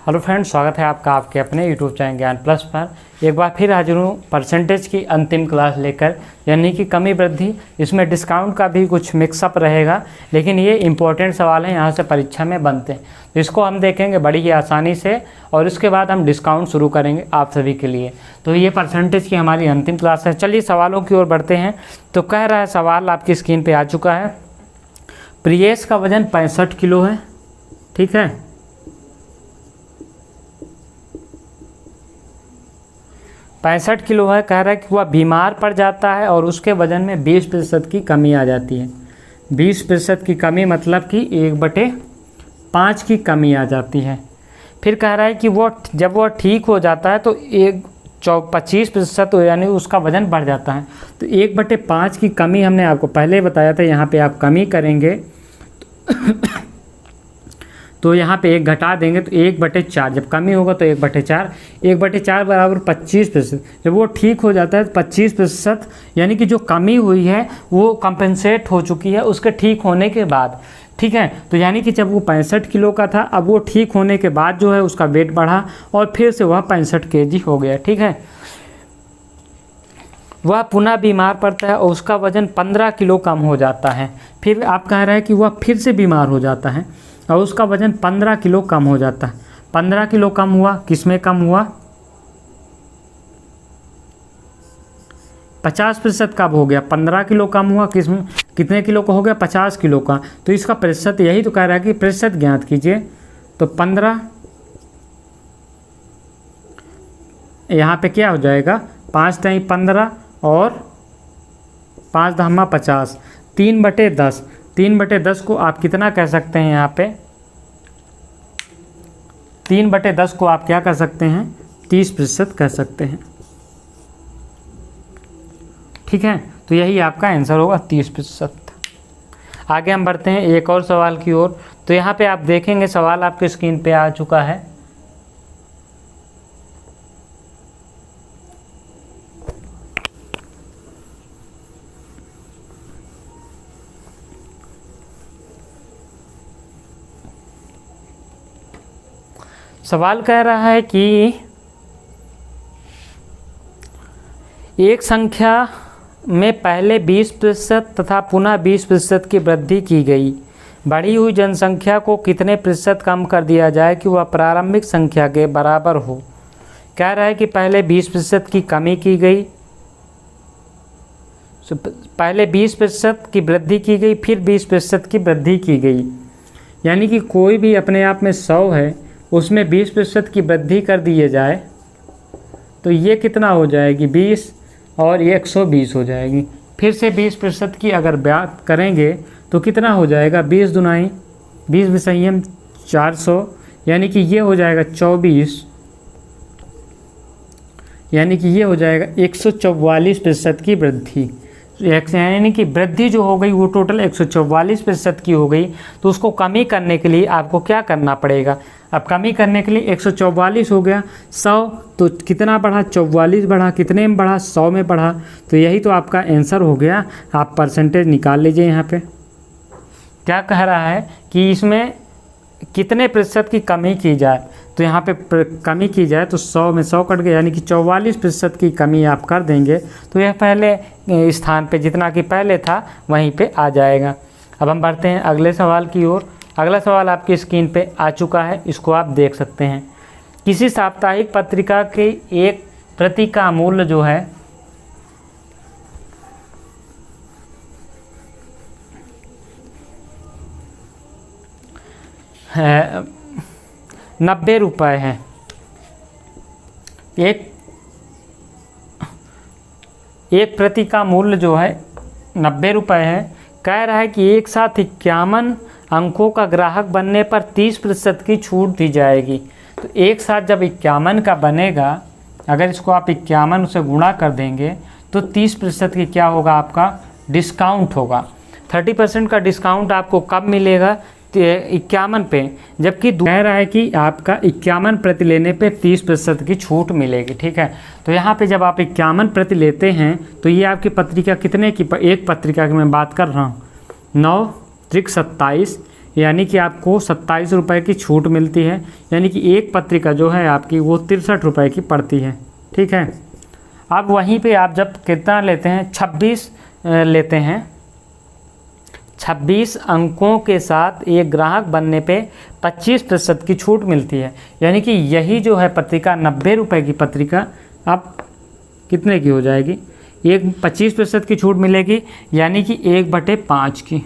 Hello friends, स्वागत है आपका आपके अपने यूट्यूब चैनल ज्ञान प्लस पर। एक बार फिर हाजिर हूँ परसेंटेज की अंतिम क्लास लेकर, यानी कि कमी वृद्धि। इसमें डिस्काउंट का भी कुछ मिक्सअप रहेगा, लेकिन ये इंपॉर्टेंट सवाल हैं, यहाँ से परीक्षा में बनते हैं, तो इसको हम देखेंगे बड़ी ही आसानी से। और उसके बाद हम डिस्काउंट शुरू करेंगे आप सभी के लिए। तो ये परसेंटेज की हमारी अंतिम क्लास है। चलिए सवालों की ओर बढ़ते हैं। तो कह रहा है सवाल आपकी स्क्रीन पर आ चुका है। प्रियेश का वजन 65 किलो है, ठीक है। 65 किलो है। कह रहा है कि वह बीमार पड़ जाता है और उसके वजन में 20% की कमी आ जाती है। 20% की कमी मतलब कि 1/5 की कमी आ जाती है। फिर कह रहा है कि जब वह ठीक हो जाता है तो 25% यानी उसका वजन बढ़ जाता है। तो 1/5 की कमी हमने आपको पहले बताया था। यहाँ पे आप कमी करेंगे तो यहाँ पे 1 घटा देंगे तो 1/4। जब कमी होगा तो 1/4, 1/4 बराबर 25%। जब वो ठीक हो जाता है तो 25%, यानी कि जो कमी हुई है वो कंपेंसेट हो चुकी है उसके ठीक होने के बाद, ठीक है। तो यानी कि जब वो 65 किलो का था, अब वो ठीक होने के बाद जो है उसका वेट बढ़ा और फिर से वह 65 kg हो गया, ठीक है। वह पुनः बीमार पड़ता है और उसका वजन 15 किलो कम हो जाता है। फिर आप कह रहे हैं कि वह फिर से बीमार हो जाता है और उसका वजन 15 किलो कम हो जाता है। 15 किलो कम हुआ, किस में कम हुआ? 50% कब हो गया? 15 किलो कम हुआ, किस में कितने किलो का हो गया? 50 किलो का। तो इसका प्रतिशत, यही तो कह रहा है कि प्रतिशत ज्ञात कीजिए। तो 15, यहाँ पे क्या हो जाएगा? 5 × 15 और 5 × 50, 3/10। 3/10 को आप कितना कह सकते हैं? यहाँ पे 3/10 को आप क्या कर सकते हैं? 30% कह सकते हैं, ठीक है। तो यही आपका आंसर होगा, 30%। आगे हम बढ़ते हैं एक और सवाल की ओर। तो यहाँ पे आप देखेंगे सवाल आपके स्क्रीन पे आ चुका है। सवाल कह रहा है कि एक संख्या में पहले 20% तथा पुनः 20% की वृद्धि की गई। बढ़ी हुई जनसंख्या को कितने प्रतिशत कम कर दिया जाए कि वह प्रारंभिक संख्या के बराबर हो? कह रहा है कि पहले 20% की कमी की गई, पहले 20% की वृद्धि की गई, फिर 20% की वृद्धि की गई। यानी कि कोई भी अपने आप में 100 है, उसमें 20% की वृद्धि कर दिए जाए तो ये कितना हो जाएगी? 20 और ये 120 हो जाएगी। फिर से 20% की अगर बात करेंगे तो कितना हो जाएगा? 20 दूनाई 20 विषयम 400, यानी कि ये हो जाएगा 24, यानी कि ये हो जाएगा 144% की वृद्धि। यानी कि वृद्धि जो हो गई वो टोटल 144% की हो गई। तो उसको कमी करने के लिए आपको क्या करना पड़ेगा? अब कमी करने के लिए 144 हो गया, 100 तो कितना बढ़ा? 44 बढ़ा। कितने में बढ़ा? 100 में बढ़ा। तो यही तो आपका आंसर हो गया। आप परसेंटेज निकाल लीजिए। यहाँ पे क्या कह रहा है कि इसमें कितने प्रतिशत की कमी की जाए? तो यहाँ पे कमी की जाए तो 100 में 100 कट गया, यानी कि 44% की कमी आप कर देंगे तो यह पहले स्थान पे जितना कि पहले था वहीं पे आ जाएगा। अब हम बढ़ते हैं अगले सवाल की ओर। अगला सवाल आपकी स्क्रीन पे आ चुका है, इसको आप देख सकते हैं। किसी साप्ताहिक पत्रिका की एक प्रति का मूल्य जो है है 90 रुपये है। एक प्रति का मूल्य जो है 90 रुपये है। कह रहा है कि एक साथ 51 अंकों का ग्राहक बनने पर 30% की छूट दी जाएगी। तो एक साथ जब 51 का बनेगा, अगर इसको आप 51 से गुणा कर देंगे तो 30% की क्या होगा? आपका डिस्काउंट होगा। 30% का डिस्काउंट आपको कब मिलेगा? 51 पे। जबकि कह रहा है कि आपका 51 प्रति लेने पे 30% की छूट मिलेगी, ठीक है। तो यहाँ पे जब आप 51 प्रति लेते हैं तो ये आपकी पत्रिका कितने की? एक पत्रिका की मैं बात कर रहा हूँ, 9 × 27, यानी कि आपको 27 रुपये की छूट मिलती है, यानी कि एक पत्रिका जो है आपकी वो 63 रुपये की पड़ती है। ठीक है। अब वहीं पे आप जब कितना लेते हैं, 26 लेते हैं, 26 अंकों के साथ एक ग्राहक बनने पे 25% की छूट मिलती है। यानी कि यही जो है पत्रिका 90 रुपये की पत्रिका अब कितने की हो जाएगी, एक 25% की छूट मिलेगी, यानी कि 1/5 की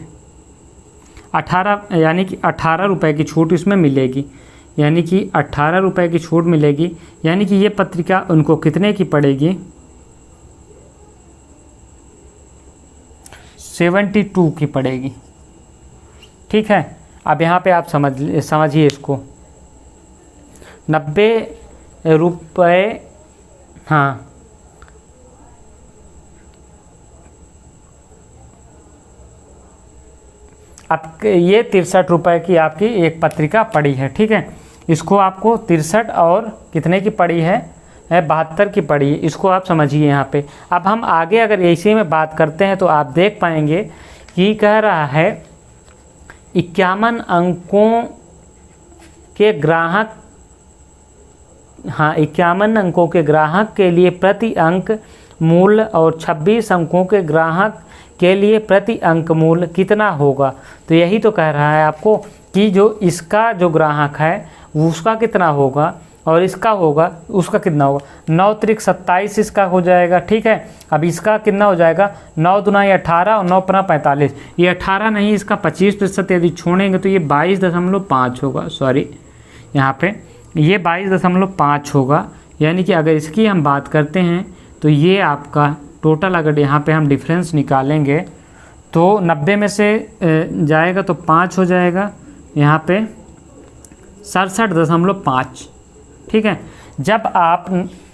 18, यानी कि 18 रुपये की छूट इसमें मिलेगी, यानी कि 18 रुपये की छूट मिलेगी। यानी कि ये पत्रिका उनको कितने की पड़ेगी, 72 की पड़ेगी। ठीक है। अब यहाँ पे आप समझिए इसको, 90 रुपये, हाँ, अब ये 63 रुपये की आपकी एक पत्रिका पड़ी है। ठीक है। इसको आपको 63 और कितने की पड़ी है, 72 की पड़ी है। इसको आप समझिए यहाँ पे। अब हम आगे अगर इसी में बात करते हैं तो आप देख पाएंगे कि कह रहा है 51 अंकों के ग्राहक, हाँ 51 अंकों के ग्राहक के लिए प्रति अंक मूल्य और 26 अंकों के ग्राहक के लिए प्रति अंक मूल्य कितना होगा। तो यही तो कह रहा है आपको कि जो इसका जो ग्राहक है उसका कितना होगा और इसका होगा, उसका कितना होगा, 9 त्रिक 27 इसका हो जाएगा। ठीक है। अब इसका कितना हो जाएगा, 9 दूना 18 और 9 पना 45, ये 18 नहीं, इसका 25% यदि छोड़ेंगे तो ये 22.5 होगा। सॉरी, यहाँ पे ये 22.5 होगा। यानी कि अगर इसकी हम बात करते हैं तो ये आपका टोटल, अगर यहाँ पे हम डिफरेंस निकालेंगे तो 90 में से जाएगा तो 5 हो जाएगा, यहाँ पे 67.5। ठीक है। जब आप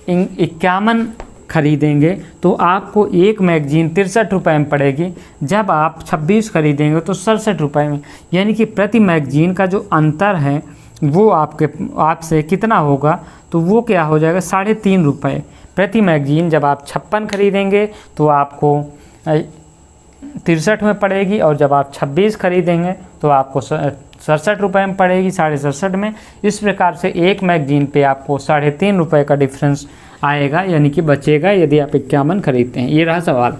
51 खरीदेंगे तो आपको एक मैगजीन 63 रुपये में पड़ेगी, जब आप 26 खरीदेंगे तो 67 रुपये में। यानी कि प्रति मैगजीन का जो अंतर है वो आपसे कितना होगा, तो वो क्या हो जाएगा, 3.5 रुपये प्रति मैगजीन। जब आप 56 खरीदेंगे तो आपको 63 में पड़ेगी, और जब आप 26 खरीदेंगे तो आपको 67 रुपये में पड़ेगी, 67.5 में। इस प्रकार से एक मैगजीन पे आपको 3.5 रुपये का डिफरेंस आएगा, यानी कि बचेगा यदि आप 51 खरीदते हैं। ये रहा सवाल।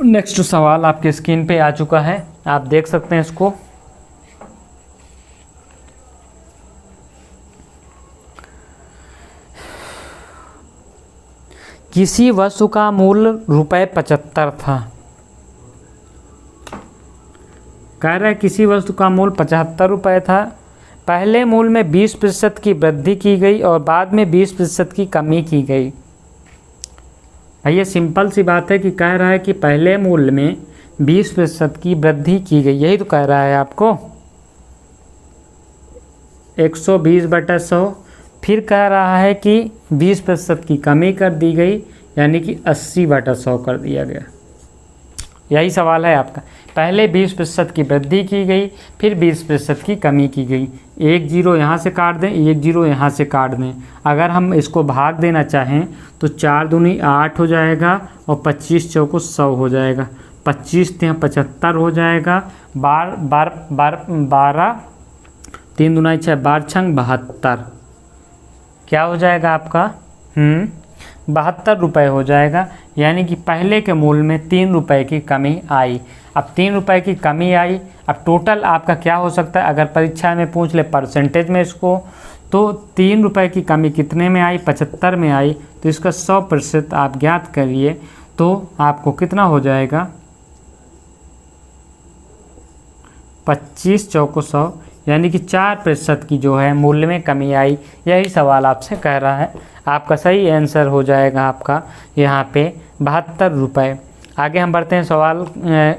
नेक्स्ट सवाल आपके स्क्रीन पे आ चुका है, आप देख सकते हैं इसको। किसी वस्तु का मूल्य ₹75 था। कह रहा है किसी वस्तु का मूल्य 75 रुपये था। पहले मूल्य में 20% की वृद्धि की गई और बाद में 20% की कमी की गई। भैया सिंपल सी बात है कि कह रहा है कि पहले मूल्य में 20% की वृद्धि की गई, यही तो कह रहा है आपको, 120/100। फिर कह रहा है कि 20% की कमी कर दी गई, यानी कि 80/100 कर दिया गया। यही सवाल है आपका। पहले 20% की वृद्धि की गई, फिर 20% की कमी की गई। एक जीरो यहाँ से काट दें, एक जीरो यहाँ से काट दें। अगर हम इसको भाग देना चाहें तो 4 दूनी 8 हो जाएगा और 25 चौको 100 हो जाएगा। 25 × 75 हो जाएगा। 12 3 दूना 6, 12 छंग 72। क्या हो जाएगा आपका, 72 रुपये हो जाएगा। यानी कि पहले के मूल्य में 3 रुपये की कमी आई। अब 3 रुपये की कमी आई, अब टोटल आपका क्या हो सकता है, अगर परीक्षा में पूछ ले परसेंटेज में इसको, तो 3 रुपये की कमी कितने में आई, 75 में आई। तो इसका 100% आप ज्ञात करिए तो आपको कितना हो जाएगा, 25 चौको 100, यानी कि 4% की जो है मूल्य में कमी आई। यही सवाल आपसे कह रहा है। आपका सही आंसर हो जाएगा आपका यहाँ पे 72 रुपये। आगे हम बढ़ते हैं सवाल,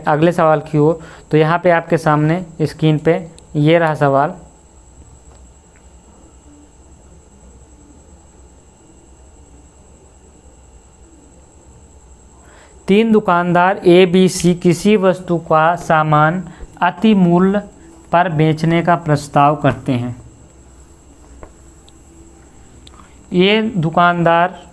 अगले सवाल की ओर। तो यहाँ पे आपके सामने स्क्रीन पे ये रहा सवाल। तीन दुकानदार ABC किसी वस्तु का सामान अति मूल्य पर बेचने का प्रस्ताव करते हैं। ये दुकानदार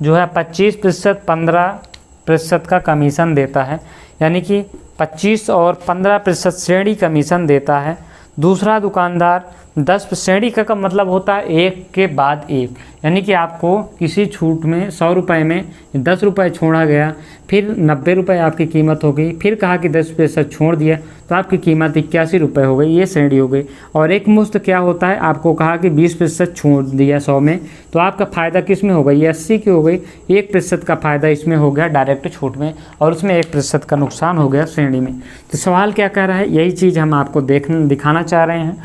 जो है 25%, 15% का कमीशन देता है। यानी कि 25 और 15% श्रेणी कमीशन देता है। दूसरा दुकानदार 10 श्रेणी का मतलब होता है एक के बाद एक, यानी कि आपको किसी छूट में 100 रुपये में 10 रुपये छोड़ा गया, फिर 90 रुपये आपकी कीमत हो गई, फिर कहा कि 10% छोड़ दिया तो आपकी कीमत 81 रुपये हो गई, ये श्रेणी हो गई। और एक मुश्त क्या होता है, आपको कहा कि 20% छोड़ दिया 100 में, तो आपका फ़ायदा किस में हो गई, 80 की हो गई। 1% का फ़ायदा इसमें हो गया डायरेक्ट छूट में, और उसमें 1% का नुकसान हो गया श्रेणी में। तो सवाल क्या कह रहा है, यही चीज़ हम आपको दिखाना चाह रहे हैं।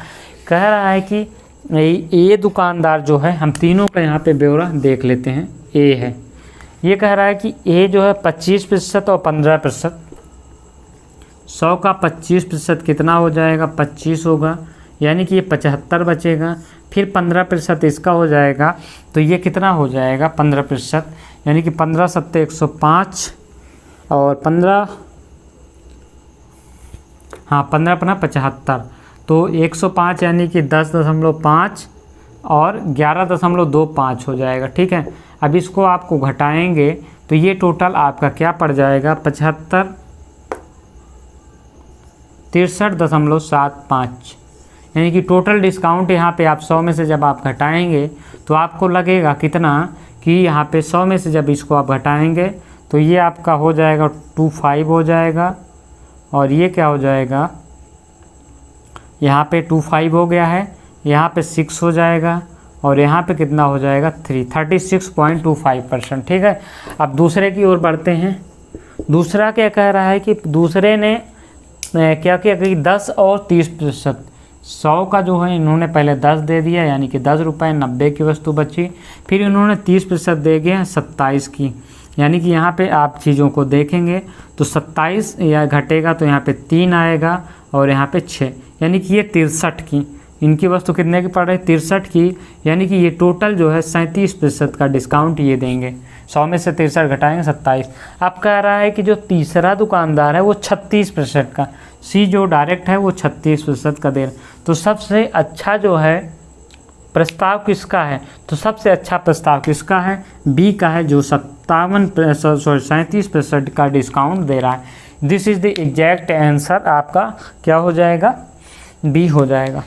कह रहा है कि ये दुकानदार जो है, हम तीनों का यहाँ पे ब्यौरा देख लेते हैं। ए है, ये कह रहा है कि ए जो है 25% और 15%, 100 का 25% कितना हो जाएगा, 25 होगा, यानी कि ये 75 बचेगा। फिर 15% इसका हो जाएगा, तो ये कितना हो जाएगा 15%, यानी कि 15 सत्ते 105 और 15 75, तो 105 यानी कि 10.5 और 11.25 हो जाएगा। ठीक है, अब इसको आपको घटाएंगे तो ये टोटल आपका क्या पड़ जाएगा, 75 63.75, यानी कि टोटल डिस्काउंट यहाँ पे आप 100 में से जब आप घटाएंगे तो आपको लगेगा कितना, कि यहाँ पे 100 में से जब इसको आप घटाएंगे तो ये आपका हो जाएगा 25 हो जाएगा, और ये क्या हो जाएगा, यहाँ पे 25 हो गया है, यहाँ पे 6 हो जाएगा, और यहाँ पे कितना हो जाएगा 36.25%। ठीक है, अब दूसरे की ओर बढ़ते हैं। दूसरा क्या कह रहा है कि दूसरे ने क्या किया कि 10 और 30%, 100 का जो है इन्होंने पहले 10 दे दिया, यानी कि 10 रुपये 90 की वस्तु बची, फिर इन्होंने 30% दे गए 27 की, यानी कि यहाँ पे आप चीज़ों को देखेंगे तो 27 या घटेगा तो यहाँ पे 3 आएगा, और यहाँ पे 6, यानी कि ये 63 की, इनकी वस्तु कितने की पड़ रही है, 63 की, यानी कि ये टोटल जो है 37% का डिस्काउंट ये देंगे। 100 में से 63 घटाएंगे 27। अब कह रहा है कि जो तीसरा दुकानदार है वो 36% का, सी जो डायरेक्ट है वो 36% का दे रहा। तो सबसे अच्छा जो है प्रस्ताव किसका है, तो सबसे अच्छा प्रस्ताव किसका है, बी का है, जो 37% का डिस्काउंट दे रहा है। This is the exact answer, आपका क्या हो जाएगा, बी हो जाएगा।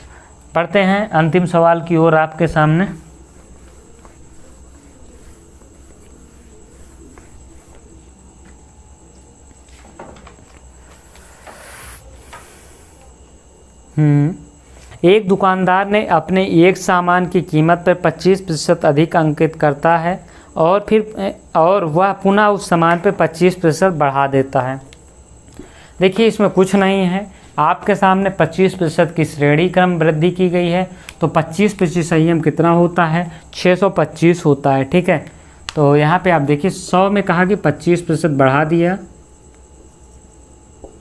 पढ़ते हैं अंतिम सवाल की ओर आपके सामने। एक दुकानदार ने अपने एक सामान की कीमत पर 25% अधिक अंकित करता है, और वह पुनः उस सामान पर 25% बढ़ा देता है। देखिए इसमें कुछ नहीं है, आपके सामने 25% की श्रेणी क्रम वृद्धि की गई है, तो 25% संयम कितना होता है, 625 होता है। ठीक है, तो यहाँ पे आप देखिए 100 में कहा कि 25% बढ़ा दिया,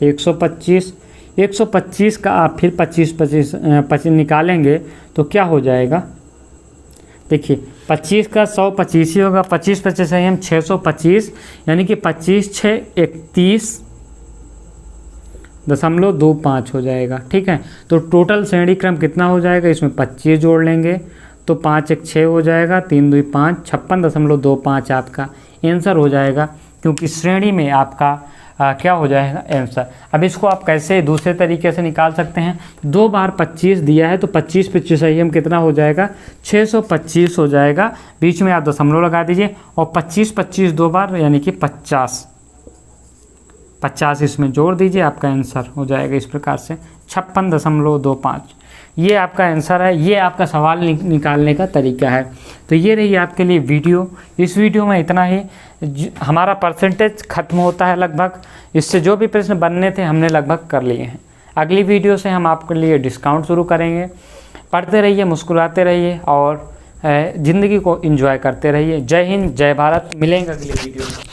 125 का आप फिर 25 निकालेंगे तो क्या हो जाएगा, देखिए 25 का 100 25 ही होगा, 25 संयम 625, यानी कि 25 6 31.25 हो जाएगा। ठीक है, तो टोटल श्रेणी क्रम कितना हो जाएगा, इसमें 25 जोड़ लेंगे तो 5 1 6 हो जाएगा, 3 2 5 56.25 आपका आंसर हो जाएगा, क्योंकि श्रेणी में आपका क्या हो जाएगा आंसर। अब इसको आप कैसे दूसरे तरीके से निकाल सकते हैं, 2 बार 25 दिया है तो 25 संयम कितना हो जाएगा, 625 हो जाएगा, बीच में आप दशमलव लगा दीजिए, और 25 2 बार यानी कि 50 इसमें जोड़ दीजिए, आपका आंसर हो जाएगा इस प्रकार से 56.25। ये आपका आंसर है, ये आपका सवाल निकालने का तरीका है। तो ये रही आपके लिए वीडियो। इस वीडियो में इतना ही, हमारा परसेंटेज ख़त्म होता है लगभग, इससे जो भी प्रश्न बनने थे हमने लगभग कर लिए हैं। अगली वीडियो से हम आपके लिए डिस्काउंट शुरू करेंगे। पढ़ते रहिए, मुस्कुराते रहिए, और ज़िंदगी को एंजॉय करते रहिए। जय हिंद, जय भारत। मिलेंगे अगली वीडियो में।